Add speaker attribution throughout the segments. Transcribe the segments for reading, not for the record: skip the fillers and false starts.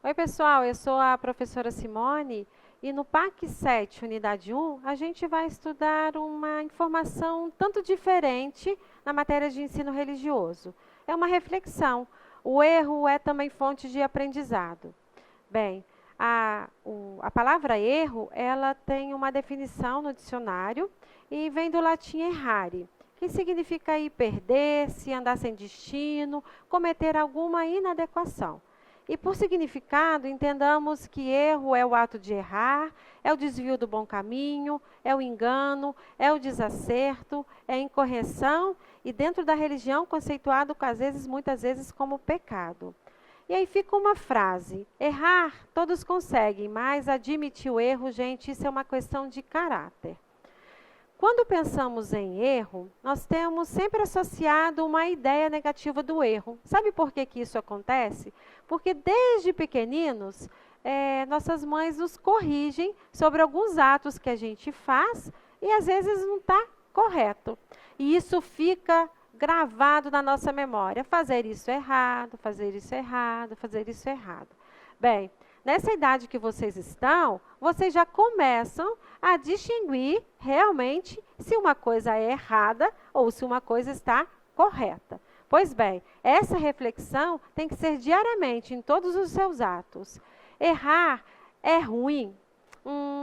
Speaker 1: Oi, pessoal, eu sou a professora Simone e no PAC 7, unidade 1, a gente vai estudar uma informação um tanto diferente na matéria de ensino religioso. É uma reflexão. O erro é também fonte de aprendizado. Bem, a palavra erro, ela tem uma definição no dicionário e vem do latim errare, que significa ir perder-se, andar sem destino, cometer alguma inadequação. E por significado, entendamos que erro é o ato de errar, é o desvio do bom caminho, é o engano, é o desacerto, é a incorreção e dentro da religião conceituado às vezes, muitas vezes como pecado. E aí fica uma frase: errar todos conseguem, mas admitir o erro, gente, isso é uma questão de caráter. Quando pensamos em erro, nós temos sempre associado uma ideia negativa do erro. Sabe por que isso acontece? Porque desde pequeninos, nossas mães nos corrigem sobre alguns atos que a gente faz e às vezes não está correto. E isso fica gravado na nossa memória. Fazer isso é errado, fazer isso é errado, fazer isso é errado. Bem, nessa idade que vocês estão, vocês já começam a distinguir realmente se uma coisa é errada ou se uma coisa está correta. Pois bem, essa reflexão tem que ser diariamente em todos os seus atos. Errar é ruim?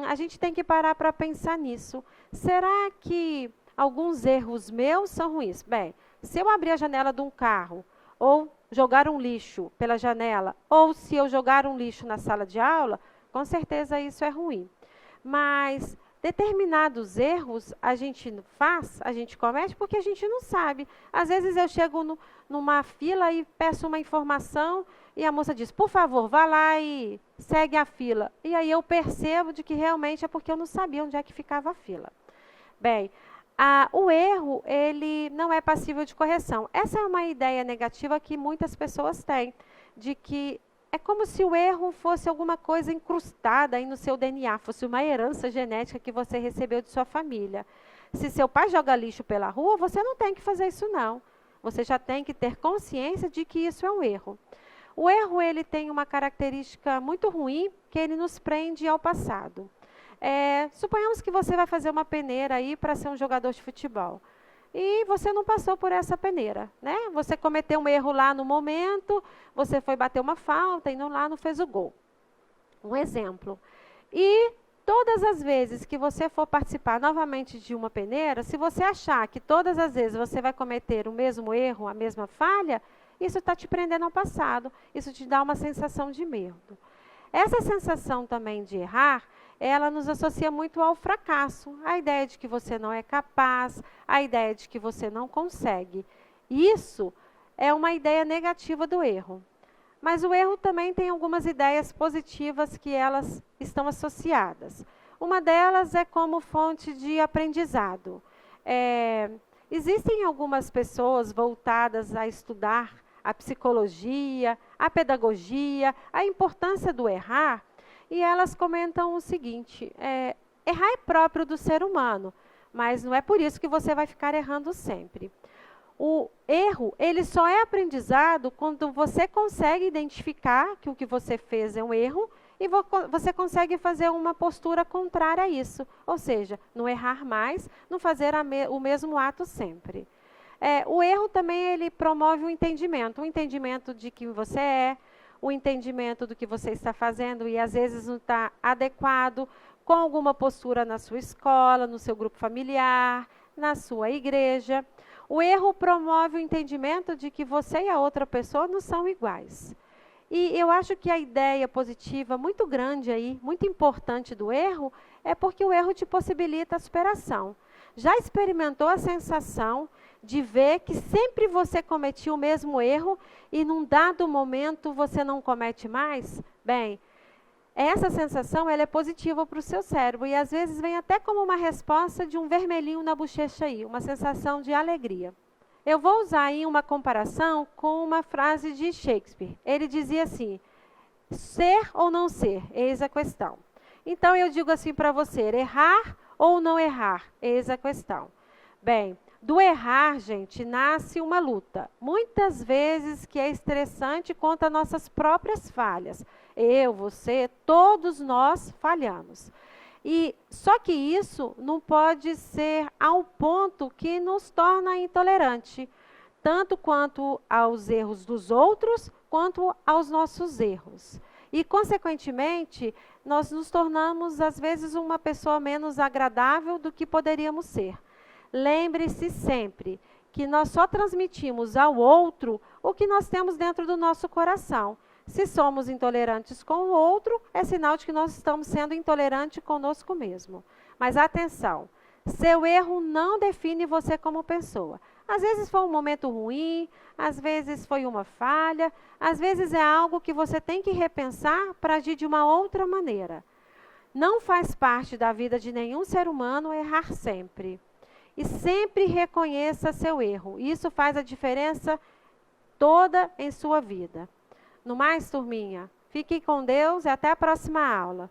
Speaker 1: A gente tem que parar para pensar nisso. Será que alguns erros meus são ruins? Bem, se eu abrir a janela de um carro ou jogar um lixo pela janela, ou se eu jogar um lixo na sala de aula, com certeza isso é ruim. Mas determinados erros a gente faz, a gente comete porque a gente não sabe. Às vezes eu chego numa fila e peço uma informação e a moça diz, por favor, vá lá e segue a fila. E aí eu percebo de que realmente é porque eu não sabia onde é que ficava a fila. Bem, o erro, ele não é passível de correção. Essa é uma ideia negativa que muitas pessoas têm, de que é como se o erro fosse alguma coisa incrustada aí no seu DNA, fosse uma herança genética que você recebeu de sua família. Se seu pai joga lixo pela rua, você não tem que fazer isso não. Você já tem que ter consciência de que isso é um erro. O erro, ele tem uma característica muito ruim, que ele nos prende ao passado. Suponhamos que você vai fazer uma peneira aí para ser um jogador de futebol. E você não passou por essa peneira, né? Você cometeu um erro lá no momento, você foi bater uma falta e não fez o gol. Um exemplo. E todas as vezes que você for participar novamente de uma peneira, se você achar que todas as vezes você vai cometer o mesmo erro, a mesma falha, isso está te prendendo ao passado, isso te dá uma sensação de medo. Essa sensação também de errar, ela nos associa muito ao fracasso, a ideia de que você não é capaz, a ideia de que você não consegue. Isso é uma ideia negativa do erro. Mas o erro também tem algumas ideias positivas que elas estão associadas. Uma delas é como fonte de aprendizado. Existem algumas pessoas voltadas a estudar a psicologia, a pedagogia, a importância do errar, e elas comentam o seguinte, errar é próprio do ser humano, mas não é por isso que você vai ficar errando sempre. O erro, ele só é aprendizado quando você consegue identificar que o que você fez é um erro e você consegue fazer uma postura contrária a isso, ou seja, não errar mais, não fazer o mesmo ato sempre. O erro também ele promove o entendimento de quem você é, o entendimento do que você está fazendo e às vezes não está adequado com alguma postura na sua escola, no seu grupo familiar, na sua igreja. O erro promove o entendimento de que você e a outra pessoa não são iguais. E eu acho que a ideia positiva muito grande aí, muito importante do erro, é porque o erro te possibilita a superação. Já experimentou a sensação de ver que sempre você cometia o mesmo erro e num dado momento você não comete mais? Bem, essa sensação ela é positiva para o seu cérebro e às vezes vem até como uma resposta de um vermelhinho na bochecha aí, uma sensação de alegria. Eu vou usar aí uma comparação com uma frase de Shakespeare. Ele dizia assim, ser ou não ser, eis a questão. Então eu digo assim para você, errar ou não errar, eis a questão. Bem, Do errar, gente, nasce uma luta. Muitas vezes que é estressante contra nossas próprias falhas. Eu, você, todos nós falhamos. E só que isso não pode ser ao ponto que nos torna intolerante, tanto quanto aos erros dos outros, quanto aos nossos erros. E, consequentemente, nós nos tornamos, às vezes, uma pessoa menos agradável do que poderíamos ser. Lembre-se sempre que nós só transmitimos ao outro o que nós temos dentro do nosso coração. Se somos intolerantes com o outro, é sinal de que nós estamos sendo intolerantes conosco mesmo. Mas atenção, seu erro não define você como pessoa. Às vezes foi um momento ruim, às vezes foi uma falha, às vezes é algo que você tem que repensar para agir de uma outra maneira. Não faz parte da vida de nenhum ser humano errar sempre. E sempre reconheça seu erro. Isso faz a diferença toda em sua vida. No mais, turminha, fique com Deus e até a próxima aula.